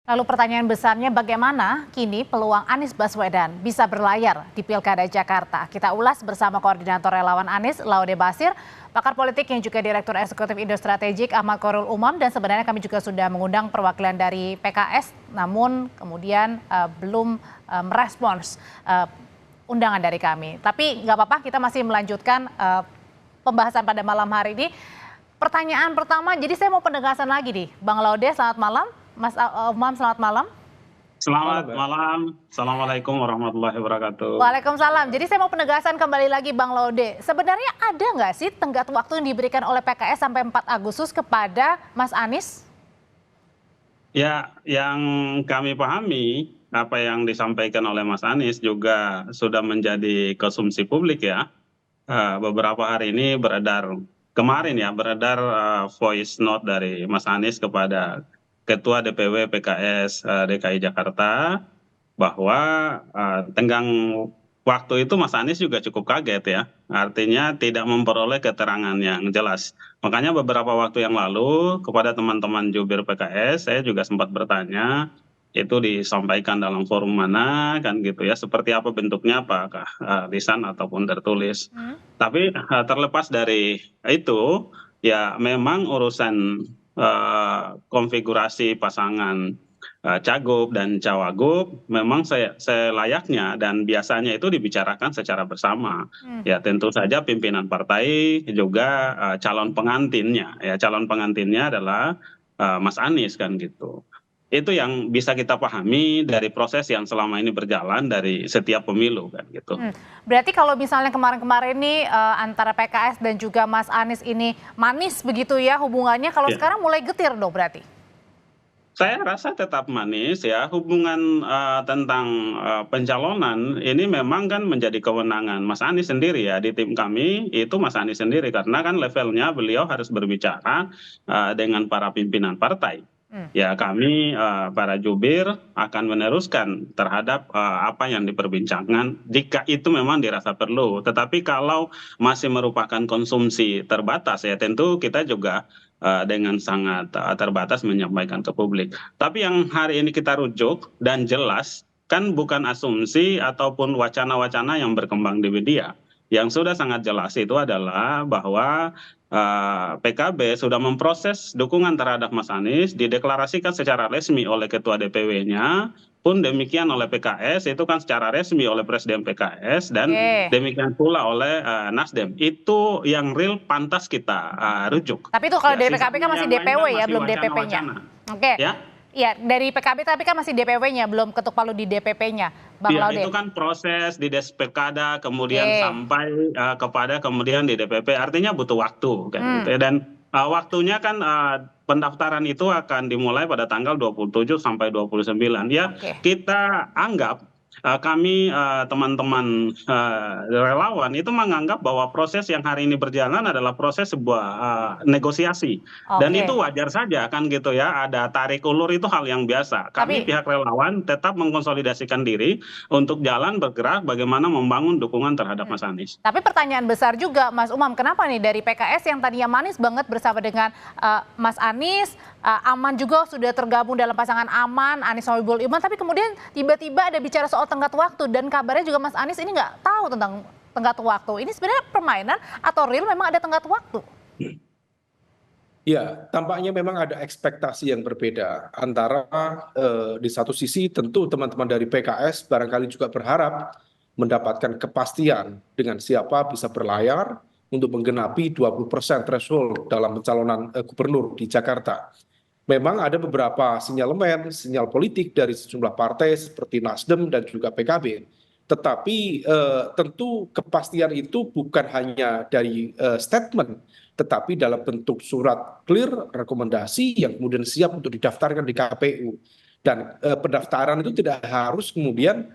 Lalu pertanyaan besarnya bagaimana kini peluang Anies Baswedan bisa berlayar di Pilkada Jakarta? Kita ulas bersama Koordinator Relawan Anies, Laude Basir, pakar politik yang juga Direktur Eksekutif Indo Strategik Ahmad Korul Umam, dan sebenarnya kami juga sudah mengundang perwakilan dari PKS, namun kemudian belum merespons undangan dari kami. Tapi nggak apa-apa, kita masih melanjutkan pembahasan pada malam hari ini. Pertanyaan pertama, jadi saya mau penegasan lagi nih, Bang Laude, selamat malam. Mas Umam, selamat malam. Selamat malam. Assalamualaikum warahmatullahi wabarakatuh. Waalaikumsalam. Jadi saya mau penegasan kembali lagi Bang Laude. Sebenarnya ada nggak sih tenggat waktu yang diberikan oleh PKS sampai 4 Agustus kepada Mas Anies? Ya, yang kami pahami, apa yang disampaikan oleh Mas Anies juga sudah menjadi konsumsi publik ya. Beberapa hari ini kemarin ya beredar voice note dari Mas Anies kepada Ketua DPW PKS DKI Jakarta bahwa tenggang waktu itu Mas Anies juga cukup kaget ya, artinya tidak memperoleh keterangan yang jelas. Makanya beberapa waktu yang lalu kepada teman-teman jubir PKS saya juga sempat bertanya, itu disampaikan dalam forum mana kan gitu ya, seperti apa bentuknya, apakah lisan ataupun tertulis. Tapi terlepas dari itu, ya memang urusan konfigurasi pasangan cagup dan cawagup memang selayaknya dan biasanya itu dibicarakan secara bersama. Ya tentu saja pimpinan partai juga calon pengantinnya. Ya calon pengantinnya adalah Mas Anies kan gitu. Itu yang bisa kita pahami dari proses yang selama ini berjalan dari setiap pemilu kan gitu. Berarti kalau misalnya kemarin-kemarin nih antara PKS dan juga Mas Anies ini manis begitu ya hubungannya, kalau sekarang mulai getir dong berarti? Saya rasa tetap manis ya, hubungan tentang pencalonan ini memang kan menjadi kewenangan Mas Anies sendiri ya, di tim kami itu Mas Anies sendiri karena kan levelnya beliau harus berbicara dengan para pimpinan partai. Ya kami para jubir akan meneruskan terhadap apa yang diperbincangkan jika itu memang dirasa perlu. Tetapi kalau masih merupakan konsumsi terbatas ya tentu kita juga dengan sangat terbatas menyampaikan ke publik. Tapi yang hari ini kita rujuk dan jelas kan bukan asumsi ataupun wacana-wacana yang berkembang di media. Yang sudah sangat jelas itu adalah bahwa PKB sudah memproses dukungan terhadap Mas Anies, dideklarasikan secara resmi oleh Ketua DPW-nya, pun demikian oleh PKS, itu kan secara resmi oleh Presiden PKS, dan demikian pula oleh Nasdem. Itu yang real pantas kita rujuk. Tapi itu kalau dari PKB kan masih DPW ya, belum DPP-nya. Oke. Ya, dari PKB tapi kan masih DPW-nya, belum ketuk palu di DPP-nya, Bang Laude. Itu kan proses di Despekada, kemudian sampai kepada kemudian di DPP, artinya butuh waktu kan gitu ya. Dan waktunya kan pendaftaran itu akan dimulai pada tanggal 27 sampai 29. Ya, kita anggap kami teman-teman relawan itu menganggap bahwa proses yang hari ini berjalan adalah proses sebuah negosiasi dan itu wajar saja kan gitu ya, ada tarik ulur itu hal yang biasa. Kami pihak relawan tetap mengkonsolidasikan diri untuk jalan bergerak bagaimana membangun dukungan terhadap Mas Anies. Tapi pertanyaan besar juga Mas Umam, kenapa nih dari PKS yang tadinya manis banget bersama dengan Mas Anies, Aman juga sudah tergabung dalam pasangan Aman, Anies Sohibul Iman, tapi kemudian tiba-tiba ada bicara soal tenggat waktu dan kabarnya juga Mas Anies ini nggak tahu tentang tenggat waktu. Ini sebenarnya permainan atau real memang ada tenggat waktu? Ya, tampaknya memang ada ekspektasi yang berbeda antara di satu sisi tentu teman-teman dari PKS barangkali juga berharap mendapatkan kepastian dengan siapa bisa berlayar untuk menggenapi 20% threshold dalam pencalonan gubernur di Jakarta. Memang ada beberapa sinyalemen, sinyal politik dari sejumlah partai seperti Nasdem dan juga PKB. Tetapi tentu kepastian itu bukan hanya dari statement, tetapi dalam bentuk surat clear, rekomendasi yang kemudian siap untuk didaftarkan di KPU. Dan pendaftaran itu tidak harus kemudian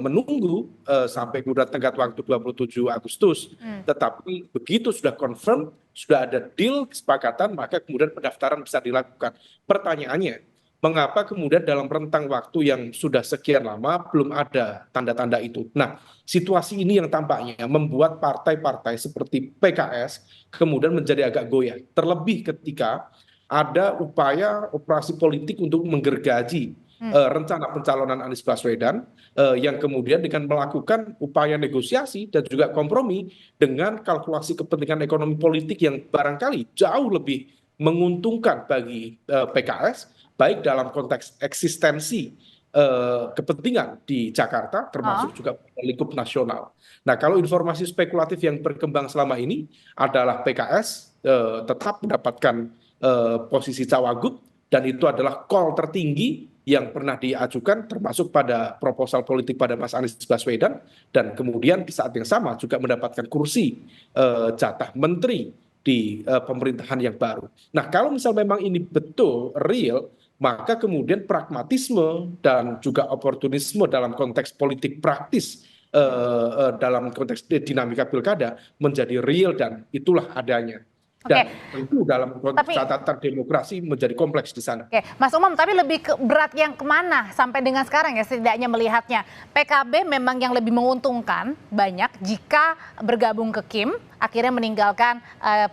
menunggu sampai kemudian tenggat waktu 27 Agustus. Tetapi begitu sudah confirm, sudah ada deal, kesepakatan, maka kemudian pendaftaran bisa dilakukan. Pertanyaannya, mengapa kemudian dalam rentang waktu yang sudah sekian lama belum ada tanda-tanda itu? Nah, situasi ini yang tampaknya membuat partai-partai seperti PKS kemudian menjadi agak goyah. Terlebih ketika ada upaya operasi politik untuk menggergaji rencana pencalonan Anies Baswedan yang kemudian dengan melakukan upaya negosiasi dan juga kompromi dengan kalkulasi kepentingan ekonomi politik yang barangkali jauh lebih menguntungkan bagi PKS, baik dalam konteks eksistensi kepentingan di Jakarta, termasuk juga lingkup nasional. Nah, kalau informasi spekulatif yang berkembang selama ini adalah PKS tetap mendapatkan posisi cawagup, dan itu adalah call tertinggi yang pernah diajukan termasuk pada proposal politik pada Mas Anies Baswedan, dan kemudian di saat yang sama juga mendapatkan kursi jatah menteri di pemerintahan yang baru. Nah, kalau misal memang ini betul real, maka kemudian pragmatisme dan juga oportunisme dalam konteks politik praktis dalam konteks dinamika pilkada menjadi real, dan itulah adanya. Dan tentu dalam konteks catatan demokrasi menjadi kompleks di sana. Oke, Mas Umam, tapi lebih berat yang kemana sampai dengan sekarang ya setidaknya melihatnya? PKB memang yang lebih menguntungkan banyak jika bergabung ke Kim, akhirnya meninggalkan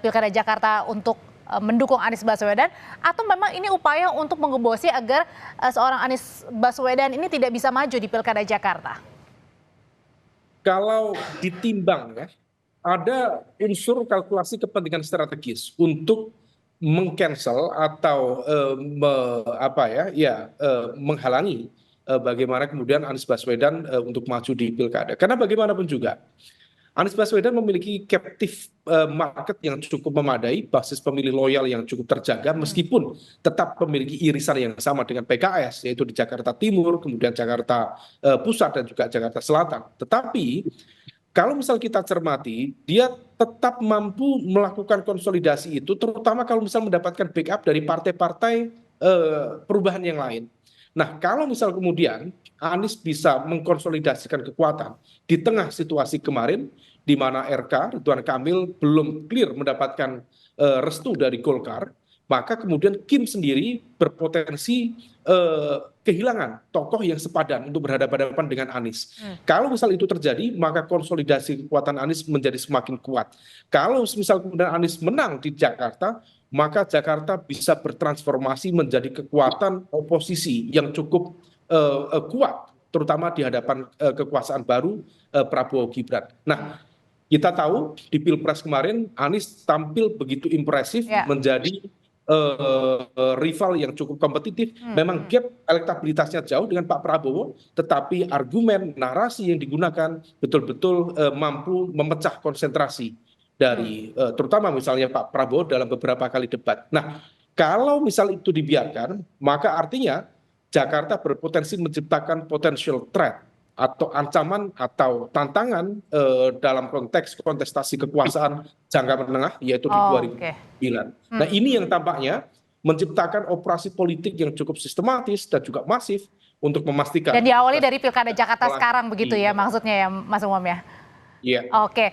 Pilkada Jakarta untuk mendukung Anies Baswedan, atau memang ini upaya untuk menggebosi agar seorang Anies Baswedan ini tidak bisa maju di Pilkada Jakarta? Kalau ditimbang ya, ada unsur kalkulasi kepentingan strategis untuk mengcancel atau menghalangi bagaimana kemudian Anies Baswedan untuk maju di pilkada. Karena bagaimanapun juga Anies Baswedan memiliki captive market yang cukup memadai, basis pemilih loyal yang cukup terjaga, meskipun tetap memiliki irisan yang sama dengan PKS, yaitu di Jakarta Timur, kemudian Jakarta Pusat, dan juga Jakarta Selatan. Tetapi kalau misal kita cermati, dia tetap mampu melakukan konsolidasi itu, terutama kalau misal mendapatkan backup dari partai-partai perubahan yang lain. Nah, kalau misal kemudian Anies bisa mengkonsolidasikan kekuatan di tengah situasi kemarin, di mana RK, Ridwan Kamil, belum clear mendapatkan restu dari Golkar, maka kemudian Kim sendiri berpotensi kehilangan tokoh yang sepadan untuk berhadapan-hadapan dengan Anies. Kalau misal itu terjadi, maka konsolidasi kekuatan Anies menjadi semakin kuat. Kalau misal kemudian Anies menang di Jakarta, maka Jakarta bisa bertransformasi menjadi kekuatan oposisi yang cukup kuat, terutama di hadapan kekuasaan baru Prabowo Gibran. Nah, kita tahu di Pilpres kemarin Anies tampil begitu impresif, menjadi rival yang cukup kompetitif. Memang gap elektabilitasnya jauh dengan Pak Prabowo, tetapi argumen narasi yang digunakan betul-betul mampu memecah konsentrasi dari terutama misalnya Pak Prabowo dalam beberapa kali debat. Nah, kalau misal itu dibiarkan, maka artinya Jakarta berpotensi menciptakan potential threat atau ancaman atau tantangan dalam konteks kontestasi kekuasaan jangka menengah, yaitu di 2009. Nah, ini yang tampaknya menciptakan operasi politik yang cukup sistematis dan juga masif untuk memastikan. Dan diawali dari Pilkada Jakarta sekarang begitu ya maksudnya ya Mas Umam ya? Iya. Oke,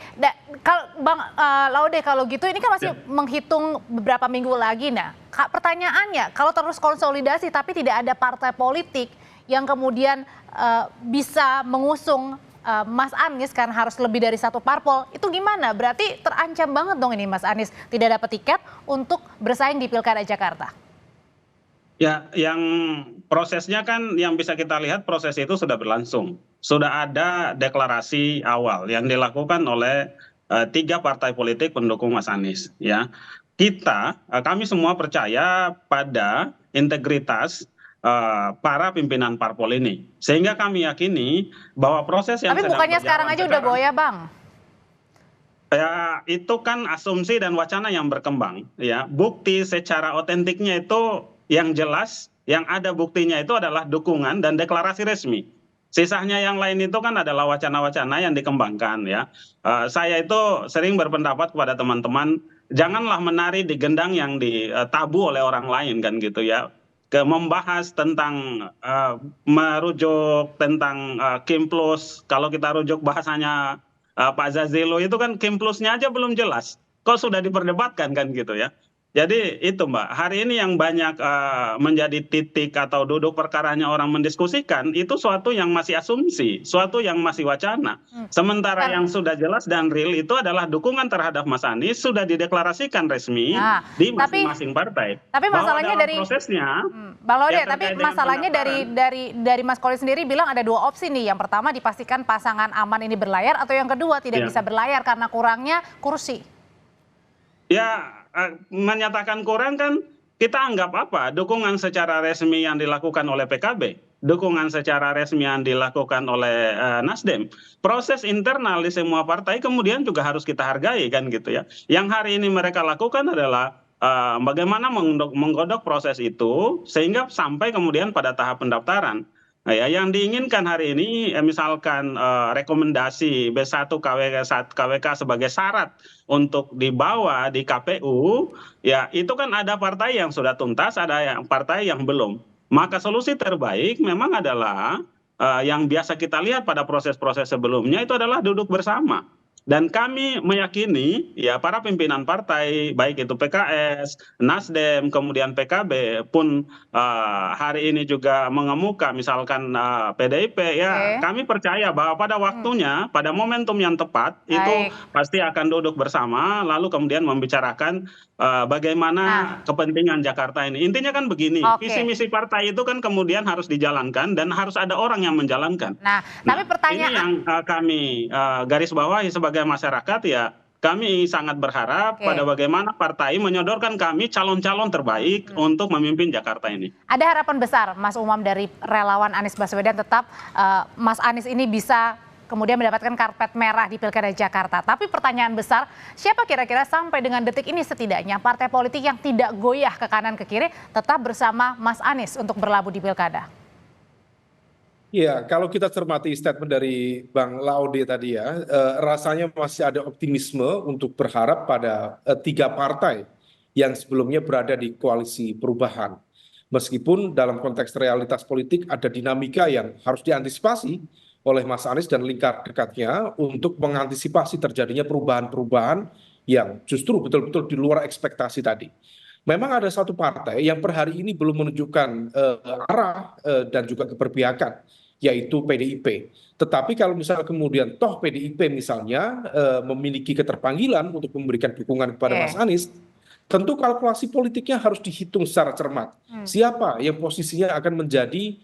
kalau Bang Laude, kalau gitu ini kan masih menghitung beberapa minggu lagi. Nah, pertanyaannya, kalau terus konsolidasi tapi tidak ada partai politik yang kemudian bisa mengusung Mas Anies karena harus lebih dari satu parpol, itu gimana? Berarti terancam banget dong ini Mas Anies tidak dapat tiket untuk bersaing di Pilkada Jakarta. Ya, yang prosesnya kan yang bisa kita lihat proses itu sudah berlangsung. Sudah ada deklarasi awal yang dilakukan oleh 3 partai politik pendukung Mas Anies. Ya, kami semua percaya pada integritas para pimpinan parpol ini, sehingga kami yakini bahwa proses yang tapi bukannya sekarang aja udah goyah, Bang? Ya, itu kan asumsi dan wacana yang berkembang. Ya, bukti secara otentiknya itu yang jelas, yang ada buktinya itu adalah dukungan dan deklarasi resmi. Sisanya yang lain itu kan adalah wacana-wacana yang dikembangkan ya. Saya itu sering berpendapat kepada teman-teman, janganlah menari di gendang yang ditabu oleh orang lain kan gitu ya. Membahas tentang merujuk tentang Kim Plus, kalau kita rujuk bahasanya Pak Zazilo itu kan Kim Plusnya aja belum jelas, kok sudah diperdebatkan kan gitu ya. Jadi itu Mbak, hari ini yang banyak menjadi titik atau duduk perkaranya orang mendiskusikan itu suatu yang masih asumsi, suatu yang masih wacana. Sementara yang sudah jelas dan real itu adalah dukungan terhadap Mas Anies sudah dideklarasikan resmi Nah, di tapi masing-masing partai. tapi Bahwa masalahnya dalam dari prosesnya Bang Laude, ya tapi terkait dengan masalahnya pendaftaran. dari Mas Koli sendiri bilang ada dua opsi nih. Yang pertama dipastikan pasangan aman ini berlayar, atau yang kedua tidak Ya. bisa berlayar karena kurangnya kursi. Ya, menyatakan kurang kan kita anggap apa? Dukungan secara resmi yang dilakukan oleh PKB, dukungan secara resmi yang dilakukan oleh Nasdem. Proses internal di semua partai kemudian juga harus kita hargai kan gitu ya. Yang hari ini mereka lakukan adalah bagaimana menggodok proses itu sehingga sampai kemudian pada tahap pendaftaran. Nah, ya, yang diinginkan hari ini misalkan rekomendasi B1 KWK sebagai syarat untuk dibawa di KPU, ya itu kan ada partai yang sudah tuntas, ada yang partai yang belum. Maka solusi terbaik memang adalah yang biasa kita lihat pada proses-proses sebelumnya itu adalah duduk bersama. Dan kami meyakini ya para pimpinan partai baik itu PKS, Nasdem, kemudian PKB pun hari ini juga mengemuka misalkan PDIP ya Oke. kami percaya bahwa pada waktunya, pada momentum yang tepat itu Baik. pasti akan duduk bersama lalu kemudian membicarakan bagaimana Nah, kepentingan Jakarta ini. Intinya kan begini, visi oke. misi partai itu kan kemudian harus dijalankan dan harus ada orang yang menjalankan. Nah, tapi Nah, ini pertanyaan, yang kami garis bawahi sebagai masyarakat ya. Kami sangat berharap oke. pada bagaimana partai menyodorkan kami calon-calon terbaik untuk memimpin Jakarta ini. Ada harapan besar, Mas Umam, dari relawan Anies Baswedan tetap Mas Anies ini bisa kemudian mendapatkan karpet merah di Pilkada Jakarta. Tapi pertanyaan besar, siapa kira-kira sampai dengan detik ini setidaknya partai politik yang tidak goyah ke kanan ke kiri tetap bersama Mas Anies untuk berlabuh di Pilkada? Ya, kalau kita cermati statement dari Bang Laude tadi ya, rasanya masih ada optimisme untuk berharap pada tiga partai yang sebelumnya berada di koalisi perubahan. Meskipun dalam konteks realitas politik ada dinamika yang harus diantisipasi oleh Mas Anies dan lingkar dekatnya untuk mengantisipasi terjadinya perubahan-perubahan yang justru betul-betul di luar ekspektasi tadi. Memang ada satu partai yang per hari ini belum menunjukkan arah dan juga keberpihakan, yaitu PDIP. Tetapi kalau misalnya kemudian toh PDIP misalnya memiliki keterpanggilan untuk memberikan dukungan kepada Mas Oke. Anies, tentu kalkulasi politiknya harus dihitung secara cermat. Siapa yang posisinya akan menjadi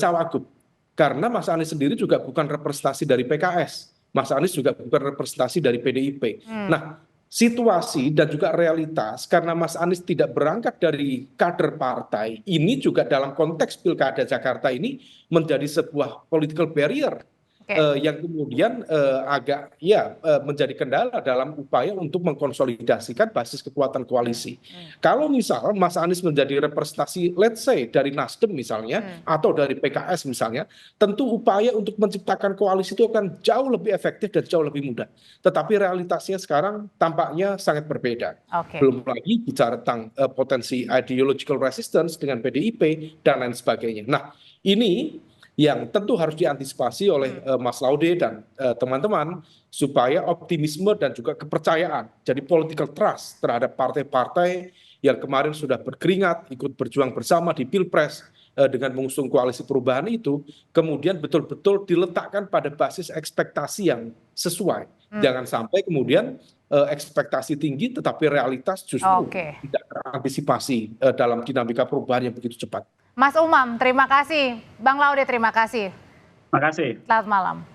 cawagup? Karena Mas Anies sendiri juga bukan representasi dari PKS. Mas Anies juga bukan representasi dari PDIP. Nah, situasi dan juga realitas karena Mas Anies tidak berangkat dari kader partai, ini juga dalam konteks Pilkada Jakarta ini menjadi sebuah political barrier Oke. yang kemudian agak ya menjadi kendala dalam upaya untuk mengkonsolidasikan basis kekuatan koalisi. Kalau misal Mas Anies menjadi representasi, let's say dari Nasdem misalnya, atau dari PKS misalnya, tentu upaya untuk menciptakan koalisi itu akan jauh lebih efektif dan jauh lebih mudah. Tetapi realitasnya sekarang tampaknya sangat berbeda. Oke. Belum lagi bicara tentang potensi ideological resistance dengan PDIP dan lain sebagainya. Nah, ini yang tentu harus diantisipasi oleh Mas Laude dan teman-teman supaya optimisme dan juga kepercayaan, jadi political trust terhadap partai-partai yang kemarin sudah berkeringat ikut berjuang bersama di Pilpres dengan mengusung koalisi perubahan itu kemudian betul-betul diletakkan pada basis ekspektasi yang sesuai. Jangan sampai kemudian ekspektasi tinggi tetapi realitas justru Oke. tidak terantisipasi dalam dinamika perubahan yang begitu cepat. Mas Umam, terima kasih. Bang Laude, terima kasih. Terima kasih. Selamat malam.